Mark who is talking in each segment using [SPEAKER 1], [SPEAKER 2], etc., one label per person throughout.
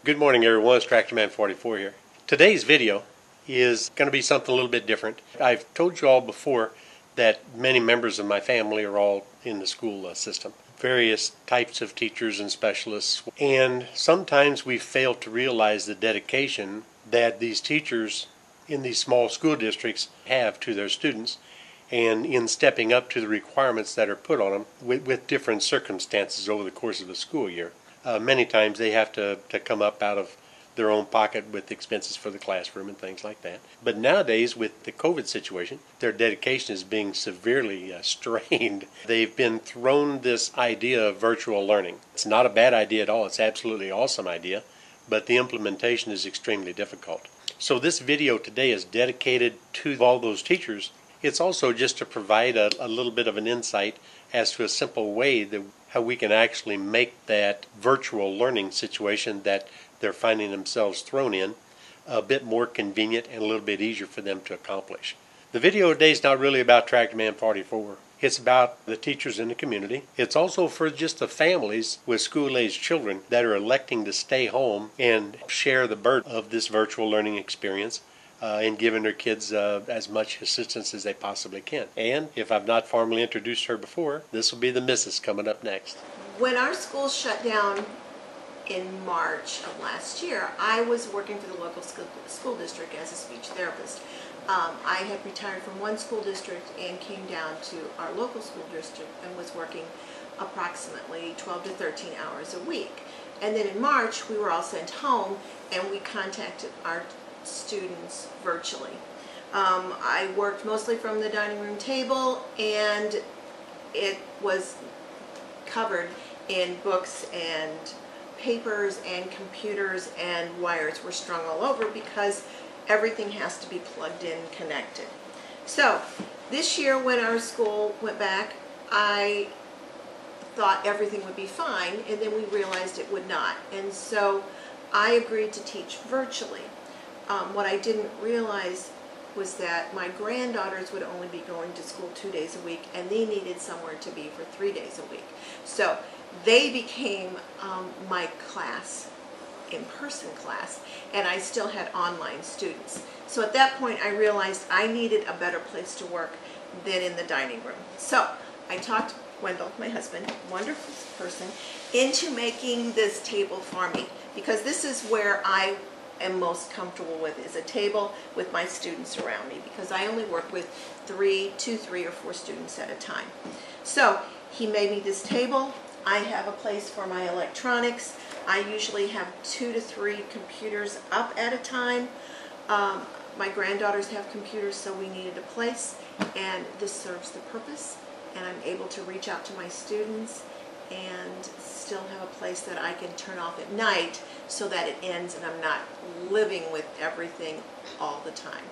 [SPEAKER 1] Good morning, everyone. It's TractorMan44 here. Today's video is going to be something a little bit different. I've told you all before that many members of my family are all in the school system. Various types of teachers and specialists. And sometimes we fail to realize the dedication that these teachers in these small school districts have to their students and in stepping up to the requirements that are put on them with different circumstances over the course of a school year. Many times they have to come up out of their own pocket with expenses for the classroom and things like that. But nowadays, with the COVID situation, their dedication is being severely strained. They've been thrown this idea of virtual learning. It's not a bad idea at all. It's absolutely awesome idea, but the implementation is extremely difficult. So this video today is dedicated to all those teachers. It's also just to provide a little bit of an insight as to a simple way that how we can actually make that virtual learning situation that they're finding themselves thrown in a bit more convenient and a little bit easier for them to accomplish. The video today is not really about TractorMan44. It's about the teachers in the community. It's also for just the families with school-aged children that are electing to stay home and share the burden of this virtual learning experience and giving their kids as much assistance as they possibly can. And if I've not formally introduced her before, this will be the missus coming up next.
[SPEAKER 2] When our schools shut down in March of last year, I was working for the local school district as a speech therapist. I had retired from one school district and came down to our local school district and was working approximately 12 to 13 hours a week. And then in March, we were all sent home and we contacted our students virtually. I worked mostly from the dining room table, and it was covered in books and papers and computers, and wires were strung all over because everything has to be plugged in and connected. So this year when our school went back, I thought everything would be fine, and then we realized it would not. And so I agreed to teach virtually. What I didn't realize was that my granddaughters would only be going to school 2 days a week, and they needed somewhere to be for 3 days a week. So they became my class, in-person class, and I still had online students. So at that point I realized I needed a better place to work than in the dining room. So I talked Wendell, my husband, wonderful person, into making this table for me, because this is where I am most comfortable with, is a table with my students around me, because I only work with two, three, or four students at a time. So he made me this table. I have a place for my electronics. I usually have 2 to 3 computers up at a time. My granddaughters have computers, so we needed a place, and this serves the purpose, and I'm able to reach out to my students and still have a place that I can turn off at night so that it ends and I'm not living with everything all the time.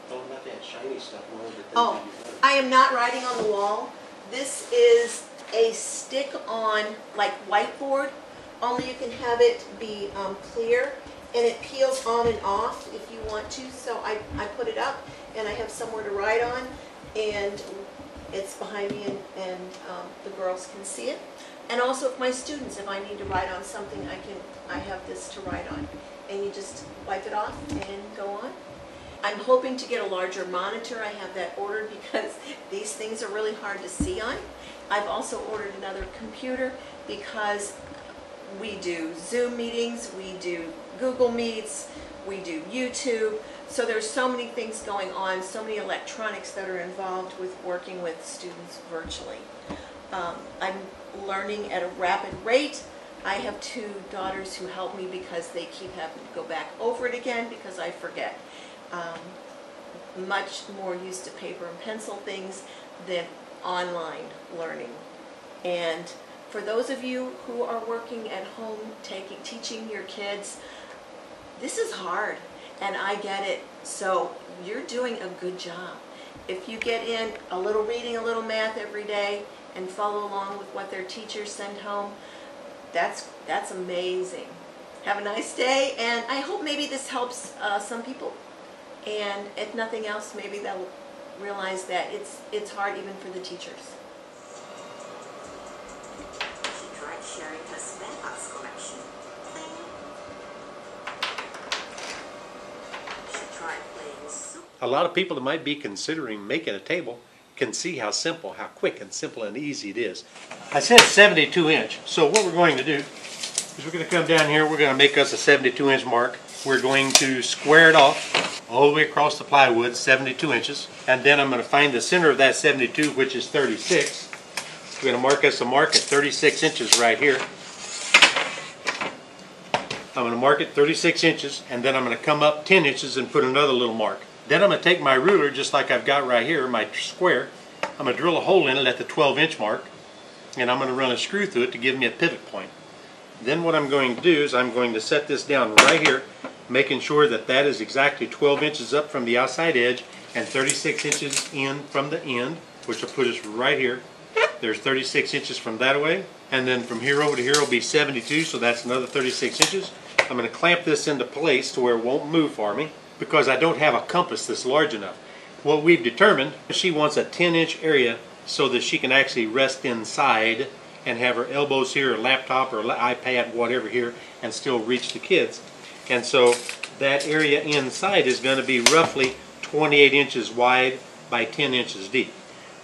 [SPEAKER 1] What about that shiny stuff?
[SPEAKER 2] Oh, I am not writing on the wall. This is a stick-on, like, whiteboard, only you can have it be clear, and it peels on and off if you want to. So I put it up, and I have somewhere to write on, and it's behind me, and the girls can see it. And also if my students, if I need to write on something, I have this to write on. And you just wipe it off and go on. I'm hoping to get a larger monitor. I have that ordered because these things are really hard to see on. I've also ordered another computer because we do Zoom meetings, we do Google Meets, we do YouTube. So there's so many things going on, so many electronics that are involved with working with students virtually. I'm learning at a rapid rate. I have 2 daughters who help me because they keep having to go back over it again because I forget. Much more used to paper and pencil things than online learning. And for those of you who are working at home, teaching your kids, this is hard, and I get it. So you're doing a good job. If you get in a little reading, a little math every day, and follow along with what their teachers send home, that's amazing. Have a nice day, and I hope maybe this helps some people. And if nothing else, maybe they'll realize that it's hard even for the teachers.
[SPEAKER 3] She tried sharing her spare parts collection.
[SPEAKER 1] a lot of people that might be considering making a table can see how simple, how quick and simple and easy it is. I said 72 inch, so what we're going to do is we're going to come down here, we're going to make us a 72 inch mark. We're going to square it off all the way across the plywood, 72 inches, and then I'm going to find the center of that 72, which is 36. We're going to mark us a mark at 36 inches right here. I'm going to mark it 36 inches, and then I'm going to come up 10 inches and put another little mark. Then I'm going to take my ruler, just like I've got right here, my square. I'm going to drill a hole in it at the 12 inch mark, and I'm going to run a screw through it to give me a pivot point. Then what I'm going to do is I'm going to set this down right here, making sure that that is exactly 12 inches up from the outside edge and 36 inches in from the end, which will put us right here. There's 36 inches from that away, and then from here over to here will be 72, so that's another 36 inches. I'm going to clamp this into place to where it won't move for me because I don't have a compass that's large enough. What we've determined, she wants a 10-inch area so that she can actually rest inside and have her elbows here, or laptop or iPad, whatever here, and still reach the kids. And so that area inside is going to be roughly 28 inches wide by 10 inches deep.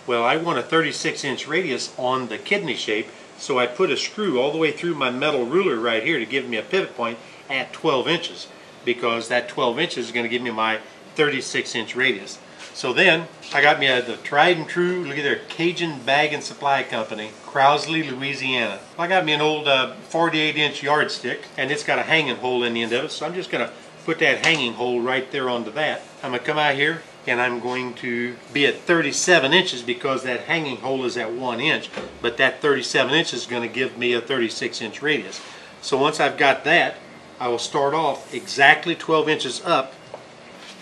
[SPEAKER 1] Well, I want a 36-inch radius on the kidney shape, so I put a screw all the way through my metal ruler right here to give me a pivot point at 12 inches, because that 12 inches is going to give me my 36-inch radius. So then, I got me the tried and true, look at there, Cajun Bag and Supply Company, Crowsley, Louisiana. I got me an old 48-inch yardstick, and it's got a hanging hole in the end of it, so I'm just going to put that hanging hole right there onto that. I'm going to come out here, and I'm going to be at 37 inches because that hanging hole is at 1 inch, but that 37 inches is going to give me a 36-inch radius. So once I've got that, I will start off exactly 12 inches up.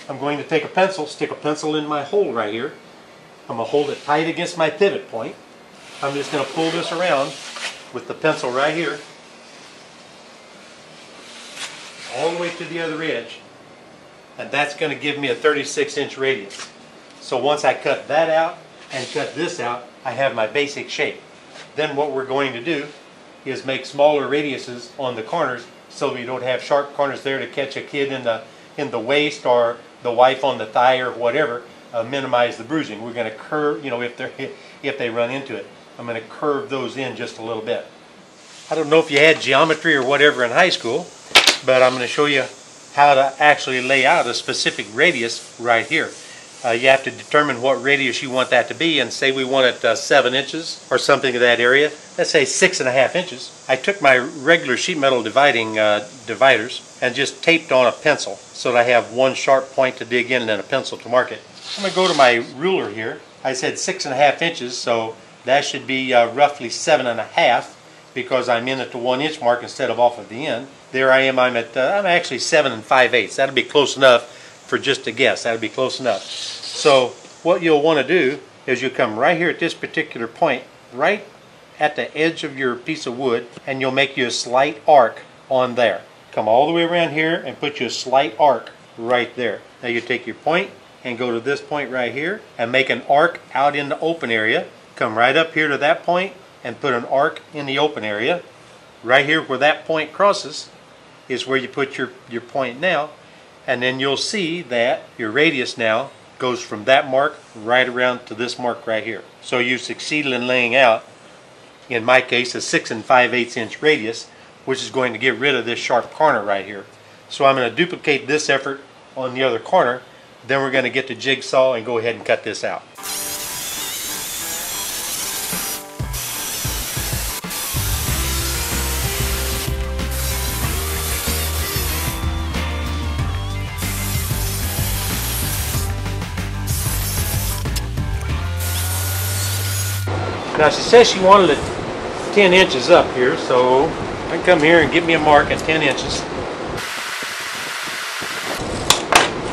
[SPEAKER 1] I'm going to take a pencil, stick a pencil in my hole right here. I'm going to hold it tight against my pivot point. I'm just going to pull this around with the pencil right here, all the way to the other edge. And that's going to give me a 36-inch radius. So once I cut that out and cut this out, I have my basic shape. Then what we're going to do is make smaller radiuses on the corners so we don't have sharp corners there to catch a kid in the waist or the wife on the thigh or whatever. Minimize the bruising. We're going to curve, you know, if they run into it. I'm going to curve those in just a little bit. I don't know if you had geometry or whatever in high school, but I'm going to show you how to actually lay out a specific radius right here. You have to determine what radius you want that to be, and say we want it 7 inches or something of that area. Let's say 6.5 inches. I took my regular sheet metal dividers and just taped on a pencil so that I have one sharp point to dig in and then a pencil to mark it. I'm going to go to my ruler here. I said 6.5 inches, so that should be roughly 7.5 because I'm in at the 1 inch mark instead of off of the end. There I am, I'm actually 7 5/8. That'll be close enough for just a guess. That'll be close enough. So what you'll want to do is you come right here at this particular point, right at the edge of your piece of wood, and you'll make you a slight arc on there. Come all the way around here and put you a slight arc right there. Now you take your point and go to this point right here and make an arc out in the open area. Come right up here to that point and put an arc in the open area. Right here where that point crosses is where you put your point now, and then you'll see that your radius now goes from that mark right around to this mark right here. So you succeeded in laying out, in my case, a 6 5/8 inch radius, which is going to get rid of this sharp corner right here. So I'm going to duplicate this effort on the other corner, then we're going to get the jigsaw and go ahead and cut this out. Now she says she wanted it 10 inches up here, so I can come here and give me a mark at 10 inches.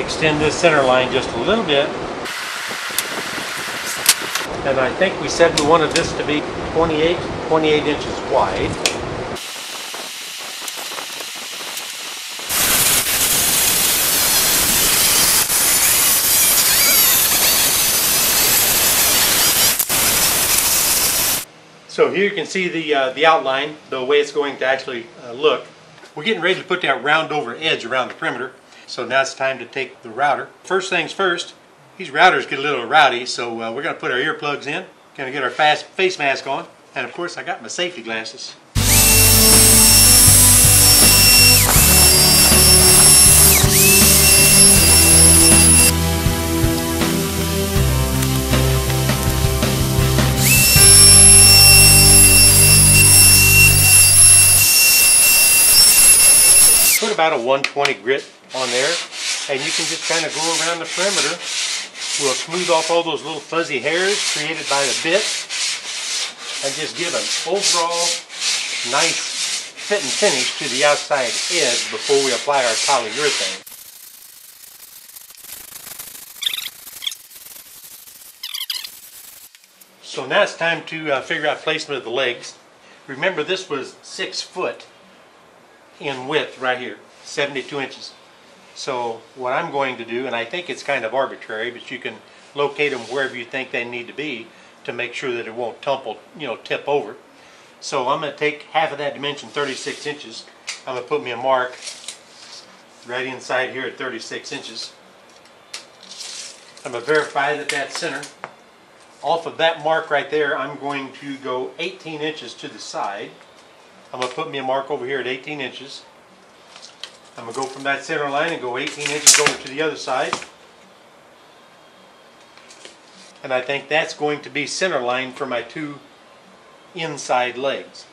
[SPEAKER 1] Extend this center line just a little bit. And I think we said we wanted this to be 28 inches wide. So here you can see the outline, the way it's going to actually look. We're getting ready to put that round over edge around the perimeter. So now it's time to take the router. First things first, These routers get a little rowdy, so we're going to put our earplugs in, going to get our face mask on, and of course I got my safety glasses. Put about a 120 grit on there, and you can just kind of go around the perimeter. We'll smooth off all those little fuzzy hairs created by the bit, and just give an overall nice fit and finish to the outside edge before we apply our polyurethane. So now it's time to figure out placement of the legs. Remember, this was 6 foot in width right here, 72 inches. So what I'm going to do, and I think it's kind of arbitrary, but you can locate them wherever you think they need to be to make sure that it won't tumble, tip over. So I'm going to take half of that dimension, 36 inches. I'm going to put me a mark right inside here at 36 inches. I'm going to verify that that's center. Off of that mark right there, I'm going to go 18 inches to the side. I'm going to put me a mark over here at 18 inches. I'm going to go from that center line and go 18 inches over to the other side. And I think that's going to be center line for my 2 inside legs.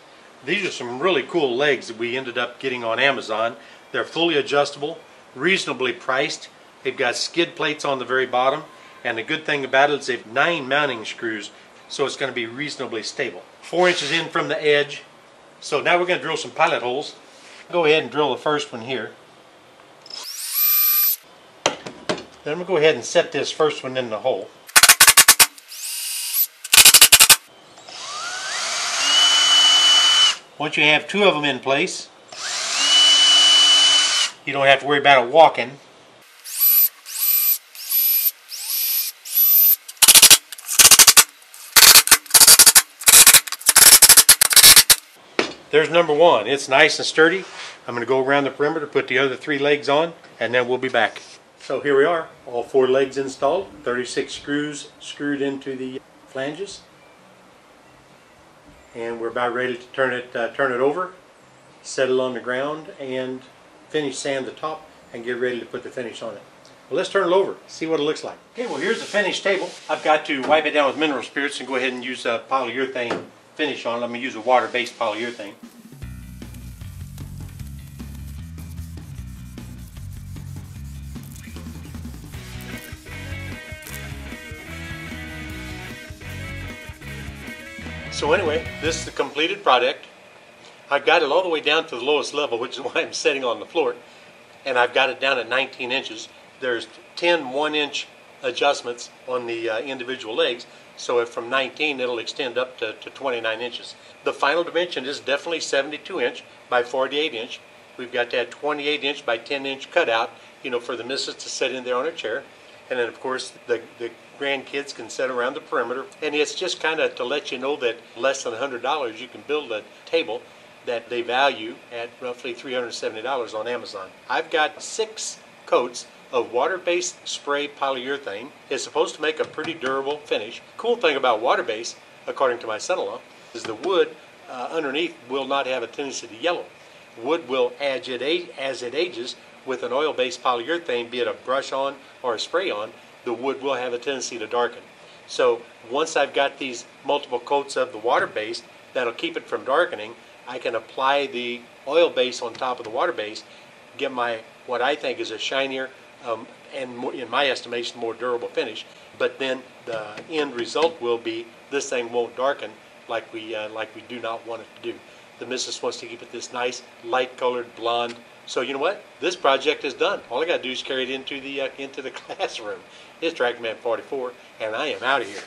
[SPEAKER 1] These are some really cool legs that we ended up getting on Amazon. They're fully adjustable, reasonably priced. They've got skid plates on the very bottom. And the good thing about it is they've 9 mounting screws, so it's going to be reasonably stable. 4 inches in from the edge. So now we're going to drill some pilot holes. Go ahead and drill the first one here. Then I'm going to go ahead and set this first one in the hole. Once you have 2 of them in place, you don't have to worry about it walking. There's number 1. It's nice and sturdy. I'm going to go around the perimeter, put the other 3 legs on, and then we'll be back. So here we are, all 4 legs installed, 36 screws screwed into the flanges. And we're about ready to turn it over, set it on the ground, and finish sand the top, and get ready to put the finish on it. Well, let's turn it over, see what it looks like. Okay, well here's the finished table. I've got to wipe it down with mineral spirits and go ahead and use a polyurethane finish on it. I'm going to use a water-based polyurethane. So anyway, this is the completed product. I've got it all the way down to the lowest level, which is why I'm sitting on the floor, and I've got it down at 19 inches. There's 10 1-inch adjustments on the individual legs, so if from 19 it'll extend up to 29 inches. The final dimension is definitely 72 inch by 48 inch. We've got that 28 inch by 10 inch cutout, for the missus to sit in there on a chair. And then of course the grandkids can sit around the perimeter. And it's just kind of to let you know that less than $100 you can build a table that they value at roughly $370 on Amazon. I've got 6 coats of water-based spray polyurethane. It's supposed to make a pretty durable finish. Cool thing about water-based, according to my son-in-law, is the wood underneath will not have a tendency to yellow. Wood will, as it ages, with an oil-based polyurethane, be it a brush on or a spray on, the wood will have a tendency to darken. So once I've got these multiple coats of the water-based that'll keep it from darkening, I can apply the oil base on top of the water base, get my what I think is a shinier and more, in my estimation, more durable finish. But then the end result will be this thing won't darken like we do not want it to do. The missus wants to keep it this nice light-colored blonde. So you know what? This project is done. All I got to do is carry it into the classroom. It's TractorMan 44, and I am out of here.